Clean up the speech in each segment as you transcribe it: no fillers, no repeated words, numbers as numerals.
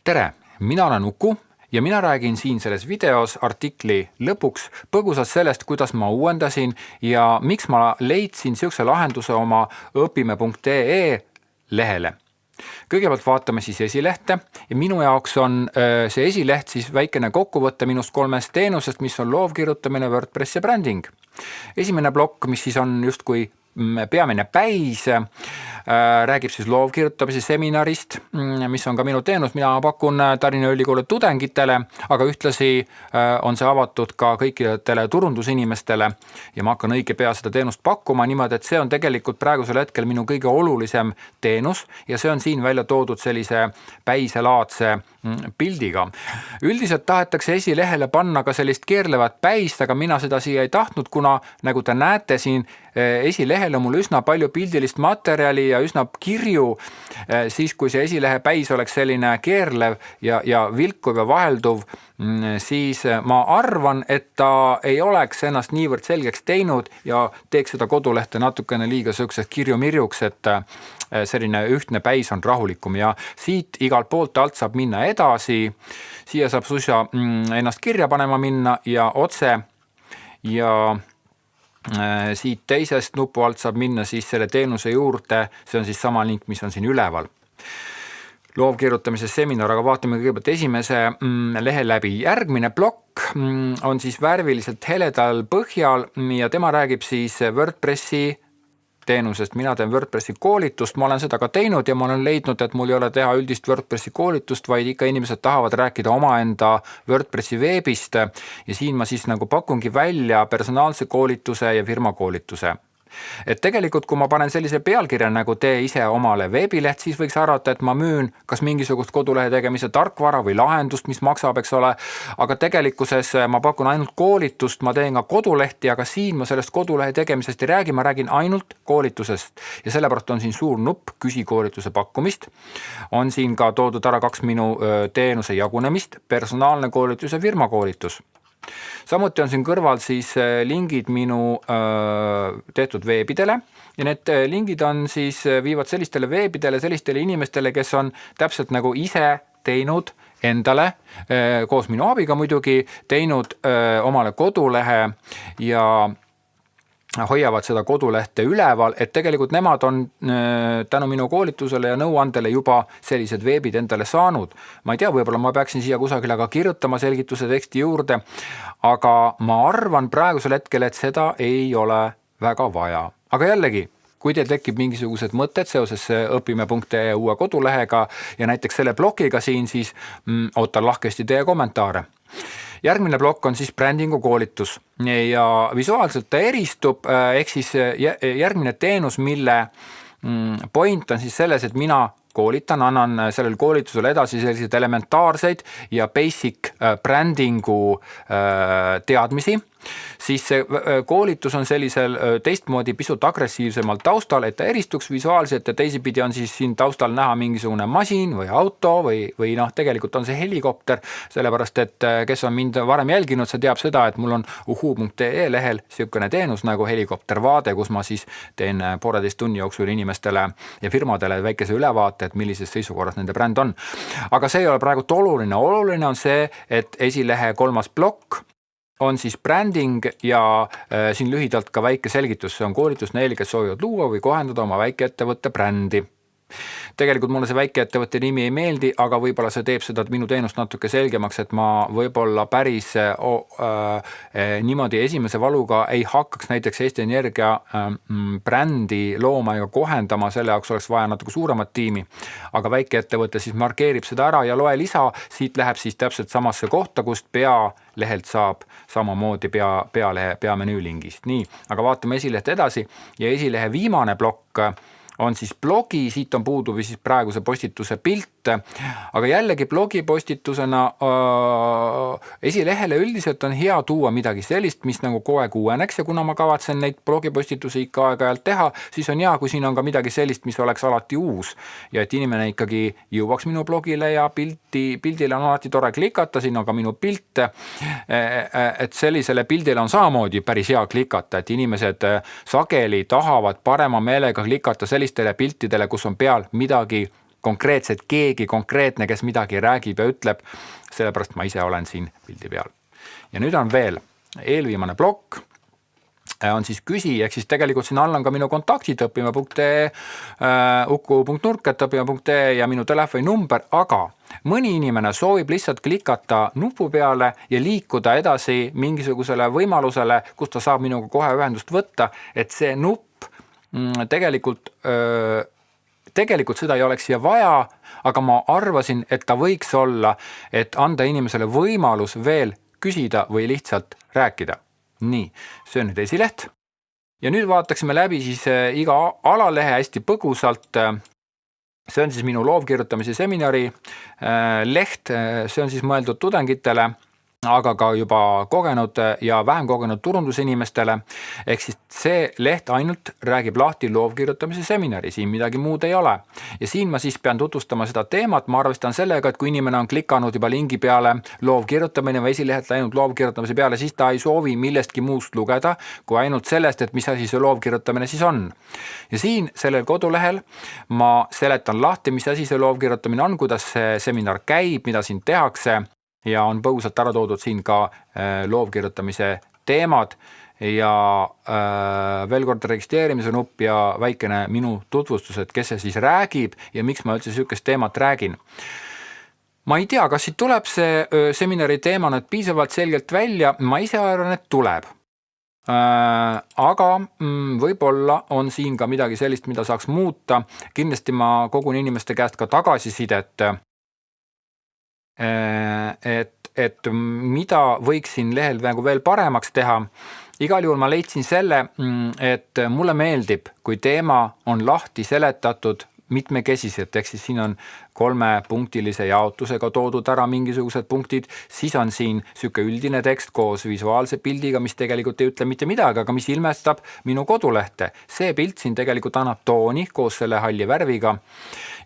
Tere, mina olen Uku ja mina räägin siin selles videos artikli lõpuks põgusalt sellest, kuidas ma uuendasin ja miks ma leidsin siukse lahenduse oma õpime.ee lehele. Kõigepealt vaatame siis esilehte ja minu jaoks on see esileht siis väikene kokkuvõte minust 3 teenusest, mis on loovkirjutamine, WordPress ja bränding. Esimene plokk, mis siis on justkui peamine päis, räägib siis loovkirjutamise seminarist, mis on ka minu teenus. Mina pakun Tallinna Ülikooli tudengitele, aga ühtlasi on see avatud ka kõikidele turundusinimestele ja ma hakkan õige pea seda teenust pakkuma niimoodi, et see on tegelikult praegusel hetkel minu kõige olulisem teenus ja see on siin välja toodud sellise päiselaadse pildiga. Üldiselt tahetakse esilehele panna ka sellist keerlevat päist, aga mina seda siia ei tahtnud, kuna nagu te näete siin esilehel on mul üsna palju pildilist materjali ja üsna kirju, siis kui see esilehe päis oleks selline keerlev ja vilkuv ja vahelduv, siis ma arvan, et ta ei oleks ennast niivõrd selgeks teinud ja teeks seda kodulehte natukene liiga söökseks kirju-mirjuks, et selline ühtne päis on rahulikum ja siit igalt poolt alt saab minna edasi, siia saab suisa ennast kirja panema minna ja otse ja siit teisest nupu alt saab minna siis selle teenuse juurde, see on siis sama link, mis on siin üleval. Loovkirjutamise seminar, aga vaatame kõigepealt esimese lehe läbi. Järgmine plokk on siis värviliselt heledal põhjal ja tema räägib siis WordPressi teenusest. Mina teen WordPressi koolitust, ma olen seda ka teinud ja ma olen leidnud, et mul ei ole teha üldist WordPressi koolitust, vaid ikka inimesed tahavad rääkida omaenda WordPressi veebist ja siin ma siis nagu pakungi välja personaalse koolituse ja firmakoolituse. Et tegelikult, kui ma panen sellise pealkirja nagu tee ise omale veebileht, siis võiks arvata, et ma müün kas mingisugust kodulehe tegemise tarkvara või lahendust, mis maksab, eks ole, aga tegelikkuses ma pakun ainult koolitust, ma teen ka kodulehti, aga siin ma sellest kodulehe tegemisest ei räägi, ma räägin ainult koolitusest ja sellepärast on siin suur nupp küsi koolituse pakkumist. On siin ka toodud ära 2 minu teenuse jagunemist, personaalne koolitus ja firmakoolitus. Samuti on siin kõrval siis lingid minu tehtud veebidele ja need lingid on siis viivad sellistele veebidele, sellistele inimestele, kes on täpselt nagu ise teinud endale, koos minu abiga muidugi, teinud omale kodulehe ja hoiavad seda kodulehte üleval, et tegelikult nemad on tänu minu koolitusele ja nõuandele juba sellised veebid endale saanud. Ma ei tea, võib-olla ma peaksin siia kusagile ka kirjutama selgituse teksti juurde, aga ma arvan praegusel hetkel, et seda ei ole väga vaja. Aga jällegi, kui teil tekib mingisugused mõtted seoses õpime.ee uue kodulehega ja näiteks selle blokiga siin, siis ootan lahkesti teie kommentaare. Järgmine plokk on siis brändingu koolitus ja visuaalselt ta eristub, ehk siis järgmine teenus, mille point on siis selles, et mina koolitan, annan sellel koolitusel edasi selliseid elementaarseid ja basic brändingu teadmisi, siis see koolitus on sellisel teistmoodi pisut agressiivsemalt taustal, et ta eristuks visuaalselt ja teisipidi on siis siin taustal näha mingisugune masin või auto või tegelikult on see helikopter, sellepärast et kes on mind varem jälginud, see teab seda, et mul on uhu.ee lehel siukene teenus nagu helikoptervaade, kus ma siis teen 1,5 tunni jooksul inimestele ja firmadele väikese ülevaate, et millises seisukorras nende bränd on. Aga see ei ole praegu oluline. Oluline on see, et esilehe 3. plokk on siis bränding ja siin lühidalt ka väike selgitus. See on koolitus neile, kes soovivad luua või kohendada oma väikeettevõtte brändi. Tegelikult mulle see väikeettevõtte nimi ei meeldi, aga võib-olla see teeb seda minu teenust natuke selgemaks, et ma võib-olla päris niimoodi esimese valuga ei hakkaks näiteks Eesti Energia brändi looma ja kohendama, selle jaoks oleks vaja natuke suuremat tiimi, aga väikeettevõte siis markeerib seda ära ja loe lisa, siit läheb siis täpselt samasse kohta, kust pealehelt saab samamoodi peamenüülingist. Nii, aga vaatame esilehte edasi ja esilehe viimane plokk on siis blogi, siit on puudu või siis praeguse postituse pilt, aga jällegi blogi postitusena esilehele üldiselt on hea tuua midagi sellist, mis nagu kogu aeg uueneks ja kuna ma kavatsen neid blogipostitusi ikka aeg-ajalt teha, siis on hea, kui siin on ka midagi sellist, mis oleks alati uus ja et inimene ikkagi jõuaks minu blogile ja pildile on alati tore klikata, siin on ka minu pilt, et sellisele pildile on samamoodi päris hea klikata, et inimesed sageli tahavad parema meelega klikata sellistele piltidele, kus on peal midagi konkreetselt keegi konkreetne, kes midagi räägib ja ütleb, sellepärast ma ise olen siin pildi peal. Ja nüüd on veel eelviimane plokk, on siis küsi, ehk siis tegelikult siin all on ka minu kontaktid õppima.ee, uku.nurk@õppima.ee ja minu telefoninumber, aga mõni inimene soovib lihtsalt klikata nupu peale ja liikuda edasi mingisugusele võimalusele, kus ta saab minuga kohe ühendust võtta, et see nupp tegelikult seda ei oleks siia vaja, aga ma arvasin, et ta võiks olla, et anda inimesele võimalus veel küsida või lihtsalt rääkida. Nii, see on nüüd esileht. Ja nüüd vaataksime läbi siis iga alalehe hästi põgusalt. See on siis minu loovkirjutamise seminari leht, see on siis mõeldud tudengitele, aga ka juba kogenud ja vähem kogenud turundusinimestele. Ehk siis see leht ainult räägib lahti loovkirjutamise seminari, siin midagi muud ei ole. Ja siin ma siis pean tutvustama seda teemat, ma arvestan sellega, et kui inimene on klikanud juba lingi peale loovkirjutamine või esileht läinud loovkirjutamise peale, siis ta ei soovi millestki muust lugeda, kui ainult sellest, et mis asi see loovkirjutamine siis on. Ja siin sellel kodulehel ma seletan lahti, mis asi see loovkirjutamine on, kuidas see seminar käib, mida siin tehakse, ja on põgusalt ära toodud siin ka loovkirjutamise teemad ja veel kord registreerimise nupp ja väikene minu tutvustus, et kes see siis räägib ja miks ma üldse sihukest teemat räägin. Ma ei tea, kas siit tuleb see seminari teema nüüd piisavalt selgelt välja, ma ise arvan, et tuleb. Aga võib-olla on siin ka midagi sellist, mida saaks muuta. Kindlasti ma kogun inimeste käest ka tagasisidet, et mida võiks siin lehel veel paremaks teha. Igal juhul ma leidsin selle, et mulle meeldib, kui teema on lahti seletatud mitmekesiselt, ehk siis siin on 3-punktilise jaotusega toodud ära mingisugused punktid, siis on siin süke üldine tekst koos visuaalse pildiga, mis tegelikult ei ütle mitte midagi, aga mis ilmestab minu kodulehte. See pilt siin tegelikult annab tooni koos selle halli värviga.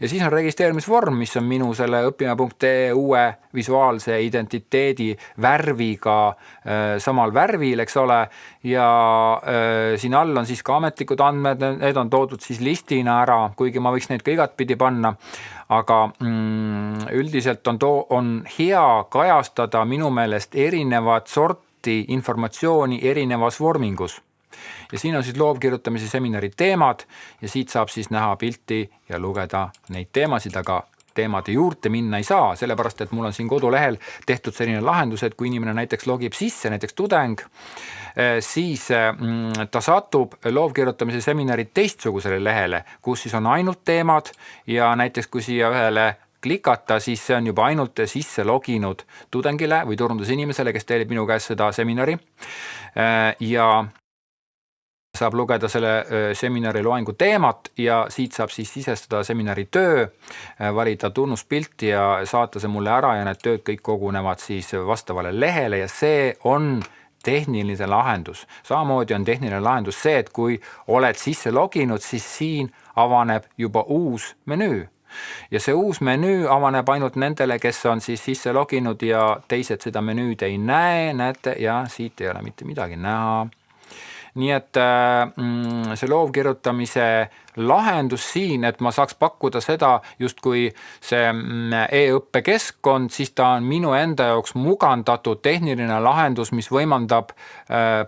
Ja siis on registreerimisvorm, mis on minu selle õppima.ee uue visuaalse identiteedi värviga samal värvil, eks ole, ja siin all on siis ka ametlikud andmed, need on toodud siis listina ära, kuigi ma võiks neid ka igatpidi panna, aga üldiselt on hea kajastada minu meelest erinevat sorti informatsiooni erinevas vormingus. Ja siin on siis loovkirjutamise seminari teemad ja siit saab siis näha pilti ja lugeda neid teemasid, aga teemade juurde minna ei saa, sellepärast, et mul on siin kodulehel tehtud selline lahendus, et kui inimene näiteks logib sisse, näiteks tudeng, siis ta satub loovkirjutamise seminari teistsugusele lehele, kus siis on ainult teemad ja näiteks kui siia ühele klikata, siis see on juba ainult sisse loginud tudengile või turundusinimesele, kes teelib minu käest seda seminari ja saab lugeda selle seminari loengu teemat ja siit saab siis sisestada seminari töö, valida tunnuspilti ja saata see mulle ära ja need tööd kõik kogunevad siis vastavale lehele ja see on tehniline lahendus. Samamoodi on tehniline lahendus see, et kui oled sisse loginud, siis siin avaneb juba uus menüü. Ja see uus menüü avaneb ainult nendele, kes on siis sisse loginud ja teised seda menüüd ei näe, näete, ja siit ei ole mitte midagi näha. Nii et see loovkirjutamise lahendus siin, et ma saaks pakkuda seda justkui see e-õppekeskkond, siis ta on minu enda jaoks mugandatud tehniline lahendus, mis võimaldab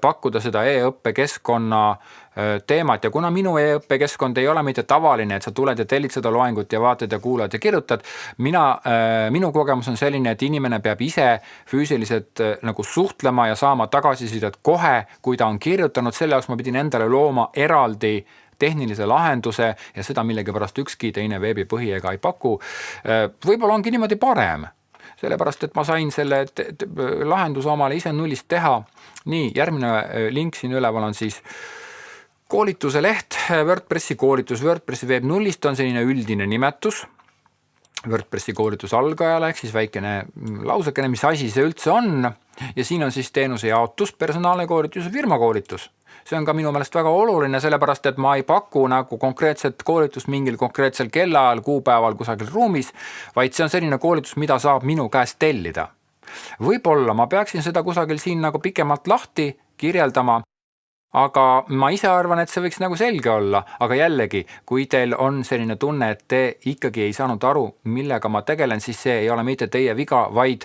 pakkuda seda e-õppekeskkonna teemat ja kuna minu e-õppekeskkond ei ole mitte tavaline, et sa tuled ja tellid seda loengut ja vaatad ja kuulad ja kirjutad, minu kogemus on selline, et inimene peab ise füüsiliselt nagu suhtlema ja saama tagasisidet kohe, kui ta on kirjutanud, selle jaoks ma pidin endale looma eraldi tehnilise lahenduse ja seda millegipärast ükski teine veebipõhi ega ei paku. Võib-olla ongi niimoodi parem, sellepärast, et ma sain selle lahenduse omale ise nullist teha. Nii, järgmine link siin üleval on siis koolituse leht, WordPressi koolitus. WordPressi veeb nullist on selline üldine nimetus. WordPressi koolitus algajale, ehk siis väikene lausekene, mis asi see üldse on. Ja siin on siis teenuse jaotus, personaalne koolitus ja firmakoolitus. See on ka minu meelest väga oluline, sellepärast, et ma ei paku nagu konkreetset koolitust mingil konkreetsel kellaajal, kuupäeval kusagil ruumis, vaid see on selline koolitus, mida saab minu käest tellida. Võib-olla ma peaksin seda kusagil siin nagu pikemalt lahti kirjeldama, aga ma ise arvan, et see võiks nagu selge olla, aga jällegi, kui teil on selline tunne, et te ikkagi ei saanud aru, millega ma tegelen, siis see ei ole mitte teie viga, vaid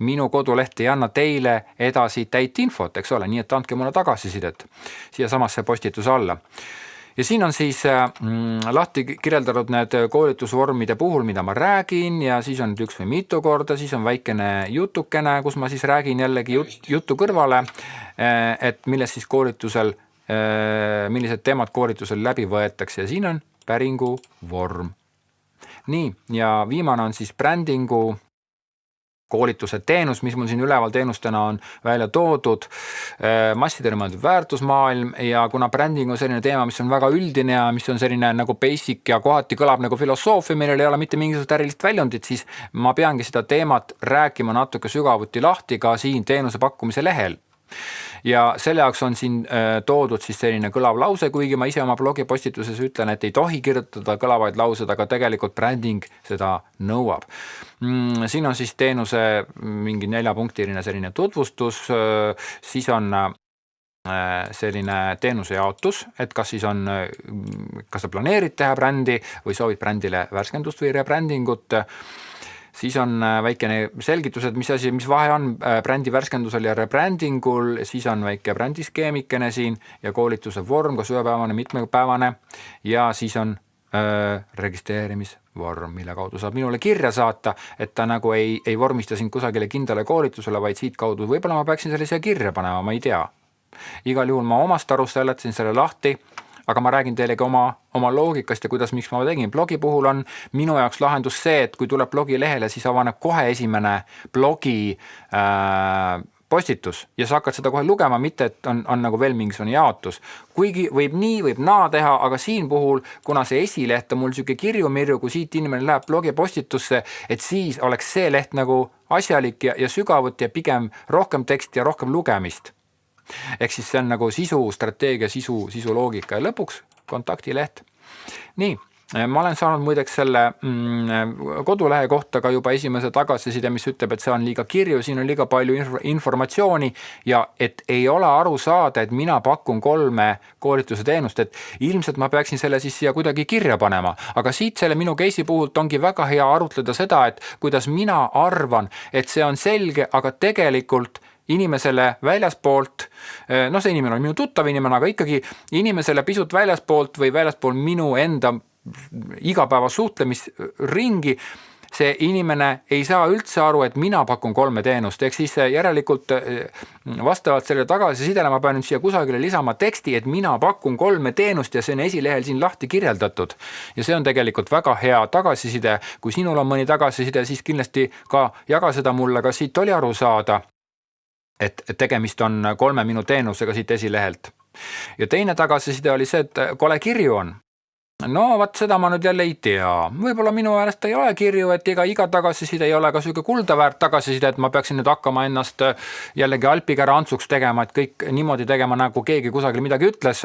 minu koduleht ei anna teile edasi täit infot, eks ole, nii et andke mulle tagasisidet siia samasse postituse alla. Ja siin on siis lahti kirjeldatud need koolitusvormide puhul, mida ma räägin, ja siis on üks või mitu korda, siis on väikene jutukene, kus ma siis räägin jällegi juttu kõrvale, et milles siis koolitusel, millised teemad koolitusel läbi võetakse, ja siin on päringu vorm. Nii, ja viimane on siis brändingu koolituse teenus, mis mul siin üleval teenustena on välja toodud, massidele mõeldud väärtusmaailm, ja kuna bränding on selline teema, mis on väga üldine ja mis on selline nagu basic ja kohati kõlab nagu filosoofia, millel ei ole mitte mingisugust ärilist väljundit, siis ma peangi seda teemat rääkima natuke sügavuti lahti ka siin teenuse pakkumise lehel. Ja selle jaoks on siin toodud siis selline kõlav lause, kuigi ma ise oma blogi postituses ütlen, et ei tohi kirjutada kõlavaid laused, aga tegelikult bränding seda nõuab. Siin on siis teenuse mingi 4-punktiline selline tutvustus, siis on selline teenuse jaotus, et kas siis on, kas sa planeerid teha brändi või soovid brändile värskendust või rebrändingut. Siis on väikene selgitused, mis vahe on brändi värskendusel ja rebrändingul, siis on väike brändiskeemikene siin ja koolituse vorm, kas ühepäevane, mitmepäevane, ja siis on registreerimisvorm, mille kaudu saab minule kirja saata, et ta nagu ei vormista sind kusagile kindlale koolitusele, vaid siit kaudu võib-olla ma peaksin selle siia kirja panema, ma ei tea. Igal juhul ma omast arust seletasin selle lahti, aga ma räägin teilegi oma loogikast ja miks ma tegin. Blogi puhul on minu jaoks lahendus see, et kui tuleb blogi lehele, siis avaneb kohe esimene blogi postitus ja sa hakkad seda kohe lugema, mitte et on nagu veel mingisugune jaotus. Kuigi võib nii, võib naa teha, aga siin puhul, kuna see esileht on mul siuke kirju-mirju, kui siit inimene läheb blogi postitusse, et siis oleks see leht nagu asjalik ja sügavuti ja pigem rohkem teksti ja rohkem lugemist. Ehk siis see on nagu sisu, strateegia, sisu loogika ja lõpuks kontaktileht. Nii, ma olen saanud muideks selle kodulehe kohta ka juba esimese tagasiside, mis ütleb, et see on liiga kirju, siin on liiga palju informatsiooni ja et ei ole aru saada, et mina pakun 3 koolituse teenust, et ilmselt ma peaksin selle siis siia kuidagi kirja panema. Aga siit selle minu case'i puhult ongi väga hea arutleda seda, et kuidas mina arvan, et see on selge, aga tegelikult inimesele väljaspoolt, see inimene on minu tuttav inimene, aga ikkagi inimesele pisut väljaspoolt või väljaspool minu enda igapäeva suhtlemisringi, see inimene ei saa üldse aru, et mina pakun 3 teenust, ehk siis järelikult vastavalt selle tagasisidele ma pean nüüd siia kusagile lisama teksti, et mina pakun 3 teenust ja see on esilehel siin lahti kirjeldatud. Ja see on tegelikult väga hea tagasiside, kui sinul on mõni tagasiside, siis kindlasti ka jaga seda mulle, kas siit oli aru saada, et tegemist on 3 minu teenusega siit esilehelt. Ja teine tagasiside oli see, et kole kirju on. No vaat seda ma nüüd jälle ei tea. Võib-olla minu meelest ei ole kirju, et iga tagasiside ei ole ka süge kuldaväärt tagasiside, et ma peaksin nüüd hakkama ennast jällegi alpikära antsuks tegema, et kõik niimoodi tegema, nagu keegi kusagil midagi ütles.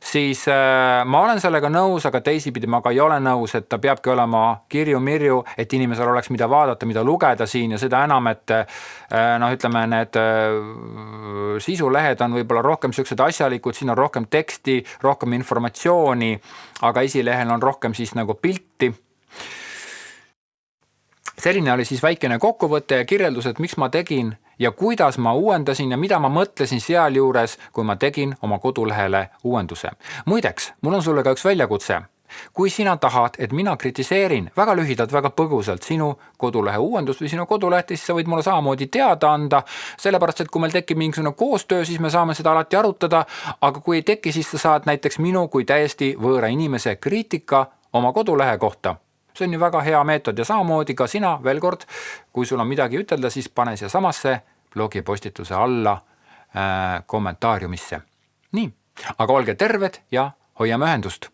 Siis ma olen sellega nõus, aga teisipidi ma ka ei ole nõus, et ta peabki olema kirju-mirju, et inimesel oleks mida vaadata, mida lugeda siin ja seda enam, et ütleme, need sisulehed on võib-olla rohkem sellised asjalikud, siin on rohkem teksti, rohkem informatsiooni, aga esilehel on rohkem siis nagu pilti. Selline oli siis väikene kokkuvõte ja kirjeldus, et miks ma tegin ja kuidas ma uuendasin ja mida ma mõtlesin seal juures, kui ma tegin oma kodulehele uuenduse. Muideks, mul on sulle ka üks väljakutse. Kui sina tahad, et mina kritiseerin väga lühidalt, väga põgusalt sinu kodulehe uuendust või sinu kodulehte, siis sa võid mulle samamoodi teada anda, sellepärast, et kui meil tekib mingisugune koostöö, siis me saame seda alati arutada, aga kui ei teki, siis sa saad näiteks minu kui täiesti võõra inimese kriitika oma kodulehe kohta. See on ju väga hea meetod ja samamoodi ka sina, veel kord, kui sul on midagi ütelda, siis pane siia samasse blogi postituse alla kommentaariumisse. Nii, aga olge terved ja hoiame ühendust!